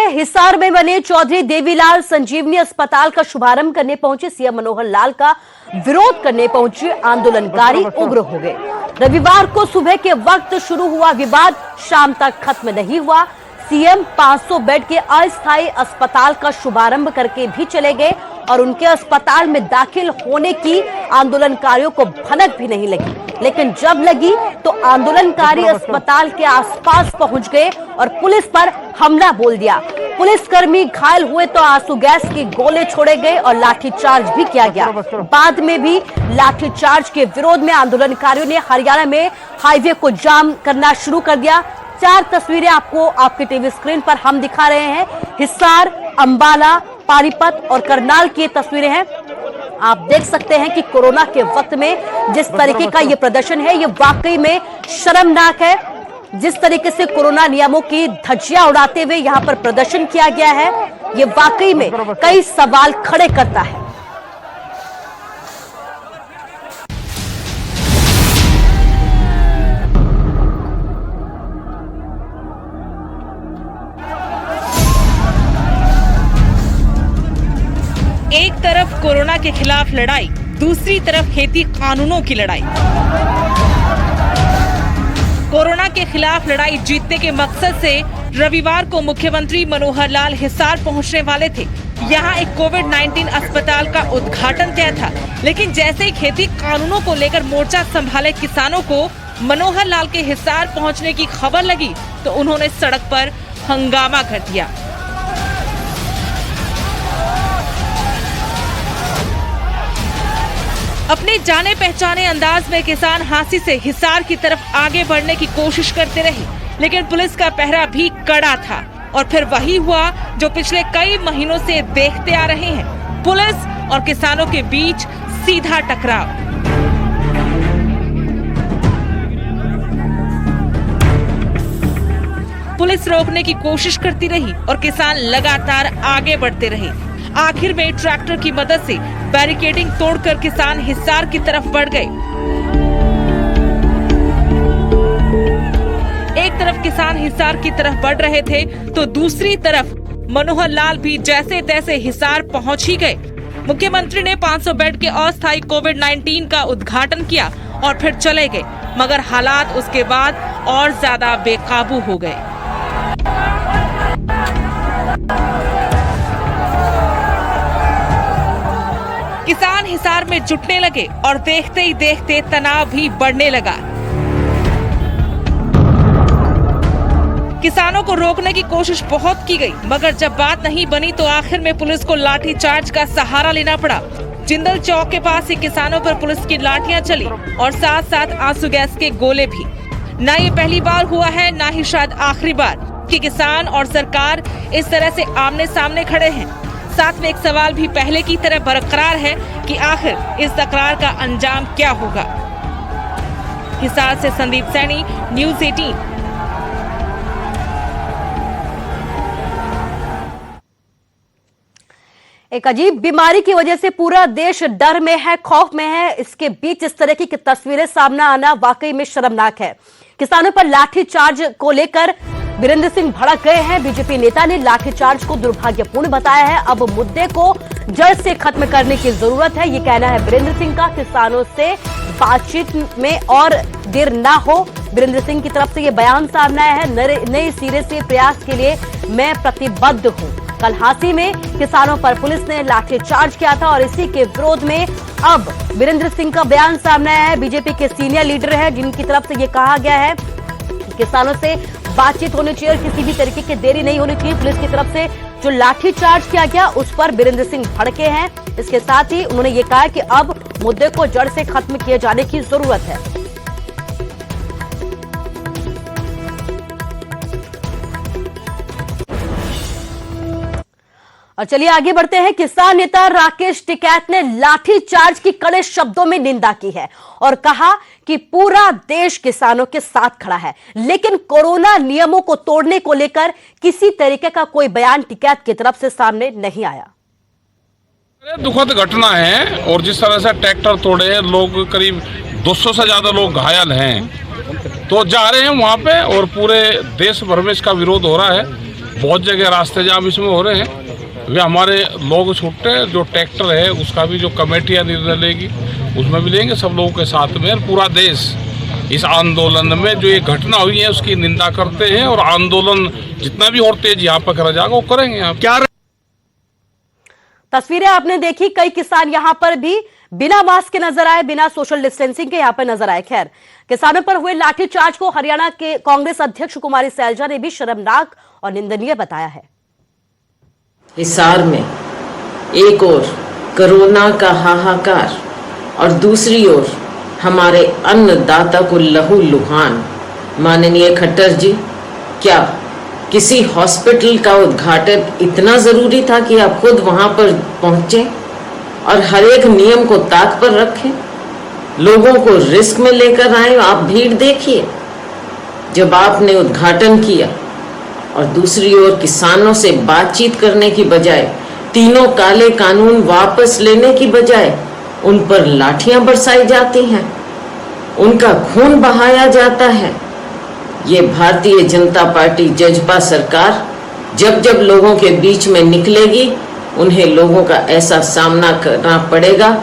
हिसार में बने चौधरी देवीलाल संजीवनी अस्पताल का शुभारंभ करने पहुंचे सीएम मनोहर लाल का विरोध करने पहुंचे आंदोलनकारी उग्र हो गए। रविवार को सुबह के वक्त शुरू हुआ विवाद शाम तक खत्म नहीं हुआ। सीएम 500 बेड के अस्थायी अस्पताल का शुभारंभ करके भी चले गए और उनके अस्पताल में दाखिल होने की आंदोलनकारियों को भनक भी नहीं लगी, लेकिन जब लगी तो आंदोलनकारी अस्पताल के आसपास पहुंच गए और पुलिस पर हमला बोल दिया। पुलिसकर्मी घायल हुए तो आंसू गैस के गोले छोड़े गए और लाठीचार्ज भी किया गया। बाद में भी लाठीचार्ज के विरोध में आंदोलनकारियों ने हरियाणा में हाईवे को जाम करना शुरू कर दिया। 4 तस्वीरें आपको आपके टीवी स्क्रीन पर हम दिखा रहे हैं। हिसार, अंबाला, पानीपत और करनाल की तस्वीरें हैं। आप देख सकते हैं कि कोरोना के वक्त में जिस तरीके का ये प्रदर्शन है, ये वाकई में शर्मनाक है। जिस तरीके से कोरोना नियमों की धज्जियां उड़ाते हुए यहां पर प्रदर्शन किया गया है, ये वाकई में कई सवाल खड़े करता है। एक तरफ कोरोना के खिलाफ लड़ाई, दूसरी तरफ खेती कानूनों की लड़ाई। कोरोना के खिलाफ लड़ाई जीतने के मकसद से रविवार को मुख्यमंत्री मनोहर लाल हिसार पहुंचने वाले थे। यहां एक कोविड-19 अस्पताल का उद्घाटन तय था, लेकिन जैसे ही खेती कानूनों को लेकर मोर्चा संभाले किसानों को मनोहर लाल के हिसार पहुंचने की खबर लगी तो उन्होंने सड़क पर हंगामा कर दिया। अपने जाने पहचाने अंदाज में किसान हांसी से हिसार की तरफ आगे बढ़ने की कोशिश करते रहे, लेकिन पुलिस का पहरा भी कड़ा था और फिर वही हुआ जो पिछले कई महीनों से देखते आ रहे हैं। पुलिस और किसानों के बीच सीधा टकराव। पुलिस रोकने की कोशिश करती रही और किसान लगातार आगे बढ़ते रहे। आखिर में ट्रैक्टर की मदद से बैरिकेडिंग तोड़कर किसान हिसार की तरफ बढ़ गए। एक तरफ किसान हिसार की तरफ बढ़ रहे थे तो दूसरी तरफ मनोहर लाल भी जैसे तैसे हिसार पहुंच ही गए। मुख्यमंत्री ने 500 बेड के अस्थायी कोविड-19 का उद्घाटन किया और फिर चले गए, मगर हालात उसके बाद और ज्यादा बेकाबू हो गए। किसान हिसार में जुटने लगे और देखते ही देखते तनाव भी बढ़ने लगा। किसानों को रोकने की कोशिश बहुत की गई, मगर जब बात नहीं बनी तो आखिर में पुलिस को लाठीचार्ज का सहारा लेना पड़ा। जिंदल चौक के पास ही किसानों पर पुलिस की लाठियां चली और साथ साथ आंसू गैस के गोले भी। ना ये पहली बार हुआ है, ना ही शायद आखिरी बार कि किसान और सरकार इस तरह से आमने सामने खड़े हैं। साथ में एक सवाल भी पहले की तरह बरकरार है कि आखिर इस तकरार का अंजाम क्या होगा। हिसार से संदीप सैनी, न्यूज़ 18। एक अजीब बीमारी की वजह से पूरा देश डर में है, खौफ में है। इसके बीच इस तरह की तस्वीरें सामने आना वाकई में शर्मनाक है। किसानों पर लाठीचार्ज को लेकर वीरेंद्र सिंह भड़क गए हैं। बीजेपी नेता ने लाठीचार्ज को दुर्भाग्यपूर्ण बताया है। अब मुद्दे को जड़ से खत्म करने की जरूरत है, ये कहना है वीरेंद्र सिंह का। किसानों से बातचीत में और देर ना हो, वीरेंद्र सिंह की तरफ से ये बयान सामने आया है। नए सिरे से प्रयास के लिए मैं प्रतिबद्ध हूं। कल हांसी में किसानों पर पुलिस ने लाठीचार्ज किया था और इसी के विरोध में अब वीरेंद्र सिंह का बयान सामने आया है। बीजेपी के सीनियर लीडर है जिनकी तरफ से ये कहा गया है किसानों से बातचीत होनी चाहिए और किसी भी तरीके की देरी नहीं होनी चाहिए। पुलिस की तरफ से जो लाठीचार्ज किया गया उस पर वीरेंद्र सिंह भड़के हैं। इसके साथ ही उन्होंने ये कहा कि अब मुद्दे को जड़ से खत्म किए जाने की जरूरत है। और चलिए आगे बढ़ते हैं। किसान नेता राकेश टिकैत ने लाठीचार्ज की कड़े शब्दों में निंदा की है और कहा कि पूरा देश किसानों के साथ खड़ा है, लेकिन कोरोना नियमों को तोड़ने को लेकर किसी तरीके का कोई बयान टिकैत की तरफ से सामने नहीं आया। दुखद घटना है और जिस तरह से ट्रैक्टर तोड़े लोग, करीब 200 से ज्यादा लोग घायल हैं, तो जा रहे हैं वहां पे और पूरे देश भर में इसका विरोध हो रहा है। बहुत जगह रास्ते जाम इसमें हो रहे हैं। वे हमारे लोग छूटे, जो ट्रैक्टर है उसका भी जो कमेटियाँ निर्णय लेगी उसमें भी लेंगे सब लोगों के साथ में। और पूरा देश इस आंदोलन में जो ये घटना हुई है उसकी निंदा करते हैं और आंदोलन जितना भी और तेज यहाँ पर करा जाएगा वो करेंगे। आप क्या तस्वीरें आपने देखी, कई किसान यहां पर भी बिना मास्क के नजर आए, बिना सोशल डिस्टेंसिंग के यहां पर नजर आए। खैर, किसानों पर हुए लाठीचार्ज को हरियाणा के कांग्रेस अध्यक्ष कुमारी सैलजा ने भी शर्मनाक और निंदनीय बताया है। हिसार में एक ओर कोरोना का हाहाकार और दूसरी ओर हमारे अन्नदाता को लहू लुहान। माननीय खट्टर जी, क्या किसी हॉस्पिटल का उद्घाटन इतना जरूरी था कि आप खुद वहां पर पहुंचे और हर एक नियम को ताक पर रखें, लोगों को रिस्क में लेकर आए? आप भीड़ देखिए जब आपने उद्घाटन किया। और दूसरी ओर किसानों से बातचीत करने की बजाय, तीनों काले कानून वापस लेने की बजाय उन पर लाठियां बरसाई जाती हैं, उनका खून बहाया जाता है। ये भारतीय जनता पार्टी जजपा सरकार जब जब लोगों के बीच में निकलेगी उन्हें लोगों का ऐसा सामना करना पड़ेगा।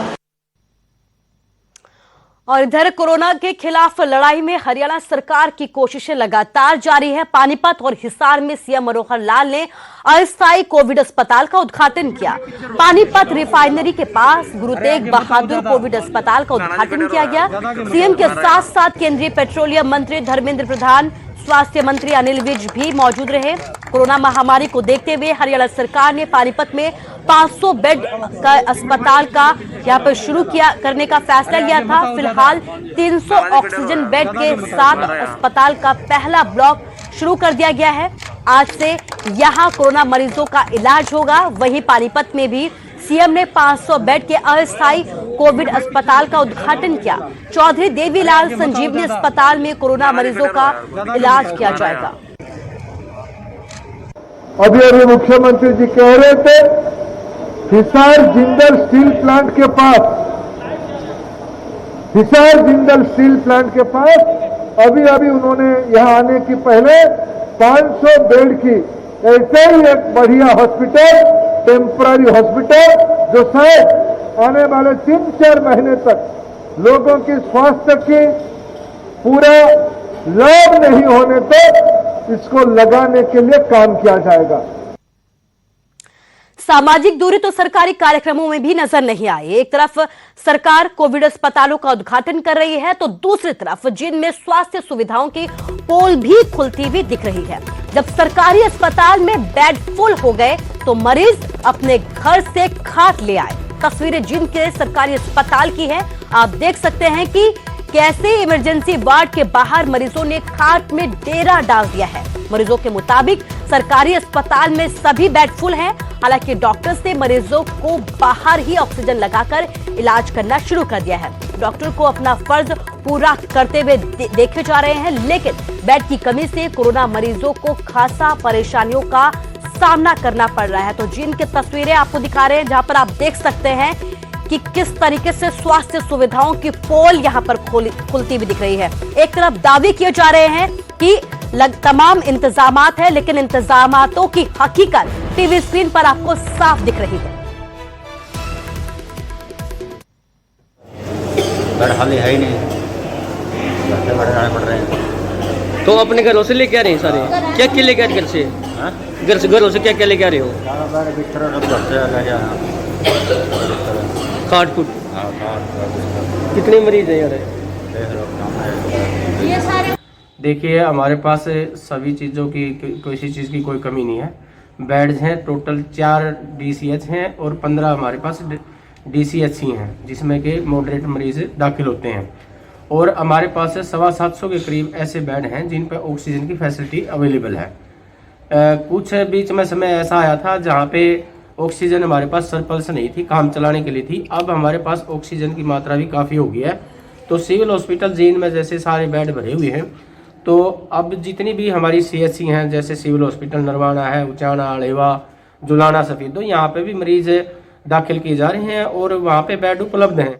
और इधर कोरोना के खिलाफ लड़ाई में हरियाणा सरकार की कोशिशें लगातार जारी है। पानीपत और हिसार में सीएम मनोहर लाल ने अस्थायी कोविड अस्पताल का उद्घाटन किया। पानीपत रिफाइनरी के पास गुरु तेग बहादुर कोविड अस्पताल का उद्घाटन किया गया। सीएम के साथ साथ केंद्रीय पेट्रोलियम मंत्री धर्मेंद्र प्रधान, स्वास्थ्य मंत्री अनिल विज भी मौजूद रहे। कोरोना महामारी को देखते हुए हरियाणा सरकार ने पानीपत में 500 बेड का अस्पताल का यहां पर शुरू करने का फैसला लिया था। फिलहाल 300 ऑक्सीजन बेड के साथ अस्पताल का पहला ब्लॉक शुरू कर दिया गया है। आज से यहां कोरोना मरीजों का इलाज होगा। वहीं पानीपत में भी सीएम ने 500 बेड के अस्थायी कोविड अस्पताल का उद्घाटन किया। चौधरी देवीलाल संजीवनी अस्पताल में कोरोना मरीजों का इलाज किया जाएगा। अभी मुख्यमंत्री जी कह रहे थे हिसार जिंदल स्टील प्लांट के पास, हिसार जिंदल स्टील प्लांट के पास अभी उन्होंने यहां आने की पहले 500 बेड की ऐसे ही एक बढ़िया हॉस्पिटल, टेम्पररी हॉस्पिटल, जो शायद आने वाले 3-4 महीने तक लोगों की स्वास्थ्य की पूरा लाभ नहीं होने तक इसको लगाने के लिए काम किया जाएगा। सामाजिक दूरी तो सरकारी कार्यक्रमों में भी नजर नहीं आई। एक तरफ सरकार कोविड अस्पतालों का उद्घाटन कर रही है तो दूसरी तरफ जिनमें स्वास्थ्य सुविधाओं की पोल भी खुलती हुई दिख रही है। जब सरकारी अस्पताल में बेड फुल हो गए तो मरीज अपने घर से खाट ले आए। तस्वीरें जिनके सरकारी अस्पताल की है, आप देख सकते हैं कि कैसे इमरजेंसी वार्ड के बाहर मरीजों ने खाट में डेरा डाल दिया है। मरीजों के मुताबिक सरकारी अस्पताल में सभी बेड फुल हैं। हालांकि डॉक्टर्स ने मरीजों को बाहर ही ऑक्सीजन लगाकर इलाज करना शुरू कर दिया है। डॉक्टर को अपना फर्ज पूरा करते हुए देखे जा रहे हैं, लेकिन बेड की कमी से कोरोना मरीजों को खासा परेशानियों का सामना करना पड़ रहा है। तो जिनकी तस्वीरें आपको दिखा रहे हैं, जहां पर आप देख सकते हैं कि किस तरीके से स्वास्थ्य सुविधाओं की पोल यहां पर खुलती हुई दिख रही है। एक तरफ दावे किए जा रहे हैं कि तमाम इंतजामात है, लेकिन इंतजामातों की हकीकत टीवी स्क्रीन पर आपको साफ दिख रही है। हाल है ही नहीं, बड़े जाने पड़ रहे हैं। तो अपने घरों से लेके आ रहे हैं सारे? क्या क्या लेके आ रहे घर से? घरों से क्या क्या लेके आ रहे हो? खाट फुट। कितने मरीज हैं यार? देखिए, हमारे पास सभी चीज़ों की, किसी चीज़ की कोई कमी नहीं है। बेड्स हैं, टोटल 4 DCH हैं और 15 हमारे पास DCHC हैं, जिसमें के मॉडरेट मरीज दाखिल होते हैं। और हमारे पास 725 के करीब ऐसे बेड हैं जिन पर ऑक्सीजन की फैसिलिटी अवेलेबल है। कुछ बीच में समय ऐसा आया था जहाँ पे ऑक्सीजन हमारे पास सरप्लस नहीं थी, काम चलाने के लिए थी। अब हमारे पास ऑक्सीजन की मात्रा भी काफ़ी हो गई है। तो सिविल हॉस्पिटल जींद में जैसे सारे बेड भरे हुए हैं, तो अब जितनी भी हमारी CHC हैं, जैसे सिविल हॉस्पिटल नरवाना है, उचाना, अलेवा, जुलाना, सफीदो, यहाँ पे भी मरीज दाखिल किए जा रहे हैं और वहाँ पे बेड उपलब्ध हैं।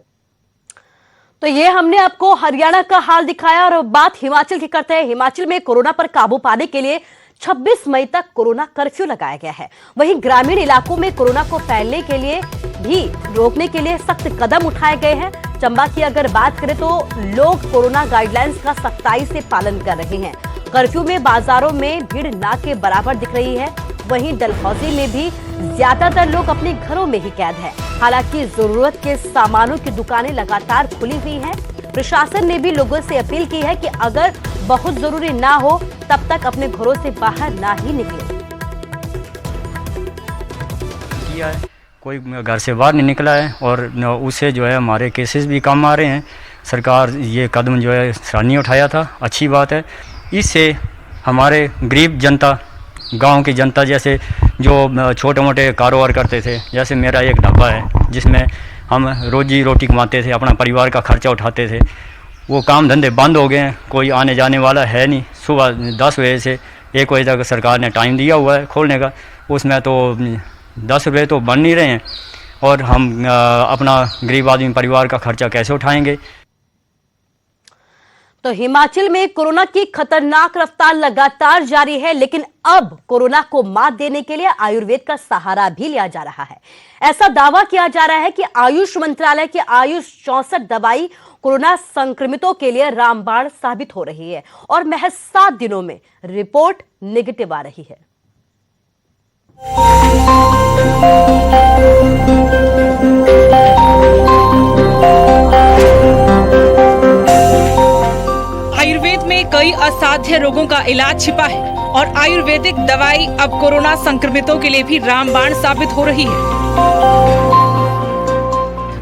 तो ये हमने आपको हरियाणा का हाल दिखाया और बात हिमाचल की करते हैं। हिमाचल में कोरोना पर काबू पाने के लिए 26 मई तक कोरोना कर्फ्यू लगाया गया है। वहीं ग्रामीण इलाकों में कोरोना को फैलने के लिए भी रोकने के लिए सख्त कदम उठाए गए हैं। चंबा की अगर बात करें तो लोग कोरोना गाइडलाइंस का सख्ताई से पालन कर रहे हैं। कर्फ्यू में बाजारों में भीड़ ना के बराबर दिख रही है। वहीं डलहौजी में भी ज्यादातर लोग अपने घरों में ही कैद हैं। हालांकि जरूरत के सामानों की दुकानें लगातार खुली हुई हैं। प्रशासन ने भी लोगों से अपील की है कि अगर बहुत जरूरी ना हो तब तक अपने घरों से बाहर ना ही निकले। कोई घर से बाहर नहीं निकला है और उससे जो है हमारे केसेस भी कम आ रहे हैं। सरकार ये कदम जो है सराहनीय उठाया था, अच्छी बात है। इससे हमारे गरीब जनता, गांव की जनता, जैसे जो छोटे मोटे कारोबार करते थे, जैसे मेरा एक ढाबा है जिसमें हम रोजी रोटी कमाते थे, अपना परिवार का खर्चा उठाते थे, वो काम धंधे बंद हो गए हैं। कोई आने जाने वाला है नहीं। सुबह 10 बजे से 1 बजे तक सरकार ने टाइम दिया हुआ है खोलने का, उसमें तो 10 रुपये तो बन नहीं रहे हैं और हम अपना गरीब आदमी परिवार का खर्चा कैसे उठाएंगे। तो हिमाचल में कोरोना की खतरनाक रफ्तार लगातार जारी है, लेकिन अब कोरोना को मात देने के लिए आयुर्वेद का सहारा भी लिया जा रहा है। ऐसा दावा किया जा रहा है कि आयुष मंत्रालय की आयुष 64 दवाई कोरोना संक्रमितों के लिए रामबाण साबित हो रही है और महज 7 दिनों में रिपोर्ट नेगेटिव आ रही है। आयुर्वेद में कई असाध्य रोगों का इलाज छिपा है और आयुर्वेदिक दवाई अब कोरोना संक्रमितों के लिए भी रामबाण साबित हो रही है।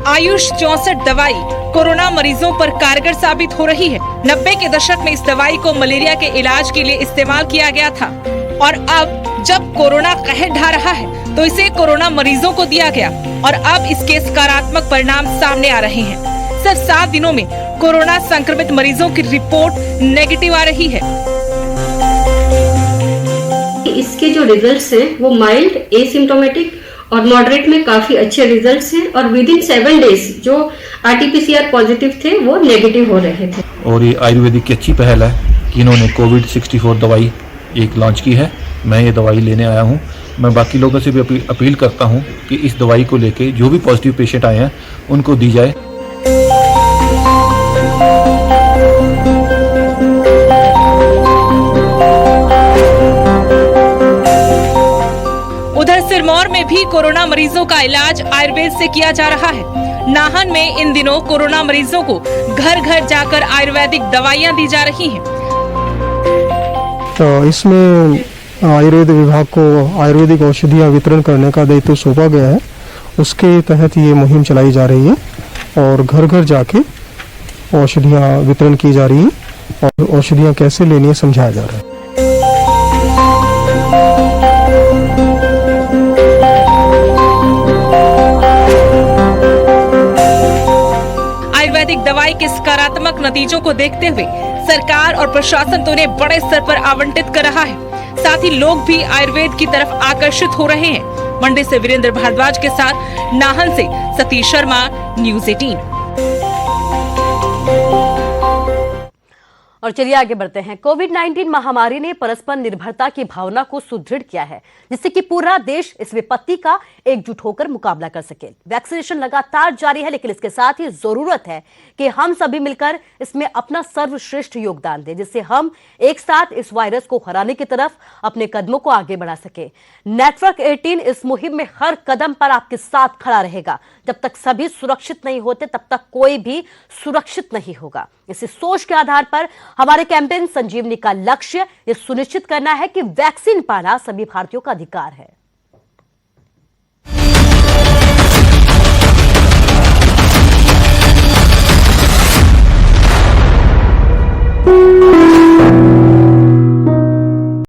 आयुष 64 दवाई कोरोना मरीजों पर कारगर साबित हो रही है। 90 के दशक में इस दवाई को मलेरिया के इलाज के लिए इस्तेमाल किया गया था और अब जब कोरोना कहर ढा रहा है तो इसे कोरोना मरीजों को दिया गया और अब इसके सकारात्मक परिणाम सामने आ रहे हैं। सिर्फ 7 दिनों में कोरोना संक्रमित मरीजों की रिपोर्ट नेगेटिव आ रही है। इसके जो रिजल्ट्स हैं वो माइल्ड, एसिम्प्टोमेटिक और मॉडरेट में काफी अच्छे रिजल्ट्स हैं और विद इन 7 डेज जो आरटीपीसीआर पॉजिटिव थे वो नेगेटिव हो रहे थे। और ये आयुर्वेदिक की अच्छी पहल है कि इन्होंने कोविड 64 दवाई एक लॉन्च की है। मैं ये दवाई लेने आया हूँ। मैं बाकी लोगों से भी अपील करता हूँ कि इस दवाई को लेके जो भी पॉजिटिव पेशेंट आए हैं उनको दी जाए। उधर सिरमौर में भी कोरोना मरीजों का इलाज आयुर्वेद से किया जा रहा है। नाहन में इन दिनों कोरोना मरीजों को घर घर जाकर आयुर्वेदिक दवाइयां दी जा रही हैं। तो इसमें आयुर्वेद विभाग को आयुर्वेदिक औषधियां वितरण करने का दायित्व सौंपा गया है। उसके तहत ये मुहिम चलाई जा रही है और घर घर जाके औषधियां वितरण की जा रही है और औषधियां कैसे लेनी है समझाया जा रहा है। आयुर्वेदिक दवाई के सकारात्मक नतीजों को देखते हुए सरकार और प्रशासन तो उन्हें बड़े स्तर पर आवंटित कर रहा है। साथ ही लोग भी आयुर्वेद की तरफ आकर्षित हो रहे हैं। मंडी से वीरेंद्र भारद्वाज के साथ नाहन से सतीश शर्मा, न्यूज़ 18। और चलिए आगे बढ़ते हैं। कोविड-19 महामारी ने परस्पर निर्भरता की भावना को सुदृढ़ किया है, जिससे कि पूरा देश इस विपत्ति का एकजुट होकर मुकाबला कर सके। वैक्सीनेशन लगातार जारी है, लेकिन इसके साथ ही जरूरत है कि हम सभी मिलकर इसमें अपना सर्वश्रेष्ठ योगदान दें, जिससे हम एक साथ इस वायरस को हराने की तरफ अपने कदमों को आगे बढ़ा सके। नेटवर्क 18 इस मुहिम में हर कदम पर आपके साथ खड़ा रहेगा। जब तक सभी सुरक्षित नहीं होते तब तक कोई भी सुरक्षित नहीं होगा। इसी सोच के आधार पर हमारे कैंपेन संजीवनी का लक्ष्य यह सुनिश्चित करना है कि वैक्सीन पाना सभी भारतीयों का अधिकार है।